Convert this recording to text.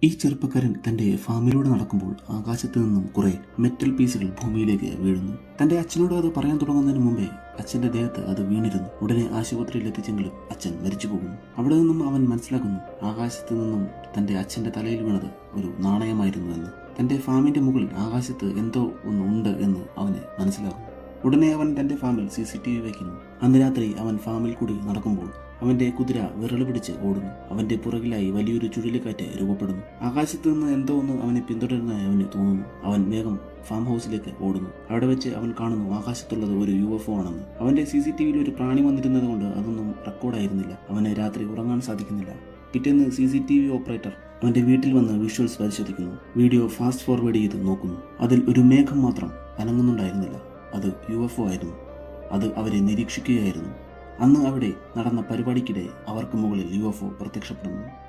ഈ ചെറുപ്പക്കാരൻ തന്റെ ഫാമിലൂടെ നടക്കുമ്പോൾ ആകാശത്ത് നിന്നും കുറെ മെറ്റൽ പീസുകൾ ഭൂമിയിലേക്ക് വീഴുന്നു. തന്റെ അച്ഛനോട് അത് പറയാൻ തുടങ്ങുന്നതിന് മുമ്പേ അച്ഛന്റെ ദേഹത്ത് അത് വീണിരുന്നു. ഉടനെ ആശുപത്രിയിൽ എത്തിച്ചെങ്കിലും അച്ഛൻ മരിച്ചു പോകുന്നു. അവിടെ നിന്നും അവൻ മനസ്സിലാക്കുന്നു ആകാശത്ത് നിന്നും തന്റെ അച്ഛന്റെ തലയിൽ വീണത് ഒരു നാണയമായിരുന്നു എന്ന്. തന്റെ ഫാമിന്റെ മുകളിൽ ആകാശത്ത് എന്തോ ഒന്ന് ഉണ്ട് എന്ന് അവന് മനസ്സിലാകും. ഉടനെ അവൻ തന്റെ ഫാമിൽ CCTV വയ്ക്കുന്നു. അന്ന് രാത്രി അവൻ ഫാമിൽ കൂടി നടക്കുമ്പോൾ അവന്റെ കുതിര വിരള് പിടിച്ച് ഓടുന്നു. അവന്റെ പുറകിലായി വലിയൊരു ചുഴലിക്കാറ്റ് രൂപപ്പെടുന്നു. ആകാശത്ത് നിന്ന് എന്തോ ഒന്ന് അവനെ പിന്തുടരുന്നതായി അവന് തോന്നുന്നു. അവൻ വേഗം ഫാം ഹൗസിലേക്ക് ഓടുന്നു. അവിടെ വെച്ച് അവൻ കാണുന്നു ആകാശത്തുള്ളത് ഒരു UFO ആണെന്ന്. അവന്റെ CCTVയിൽ ഒരു പ്രാണി വന്നിരുന്നത് കൊണ്ട് അതൊന്നും റെക്കോർഡായിരുന്നില്ല. അവന് രാത്രി ഉറങ്ങാൻ സാധിക്കുന്നില്ല. പിറ്റേന്ന് CCTV ഓപ്പറേറ്റർ അവന്റെ വീട്ടിൽ വന്ന് വിഷ്വൽസ് പരിശോധിക്കുന്നു. വീഡിയോ ഫാസ്റ്റ് ഫോർവേഡ് ചെയ്ത് നോക്കുന്നു. അതിൽ ഒരു മേഘം മാത്രം അനങ്ങുന്നുണ്ടായിരുന്നില്ല. അത് UFO ആയിരുന്നു. അത് അവരെ നിരീക്ഷിക്കുകയായിരുന്നു. അന്ന് അവിടെ നടന്ന പരിപാടിക്കിടെ അവർക്ക് മുകളിൽ UFO പ്രത്യക്ഷപ്പെടുന്നു.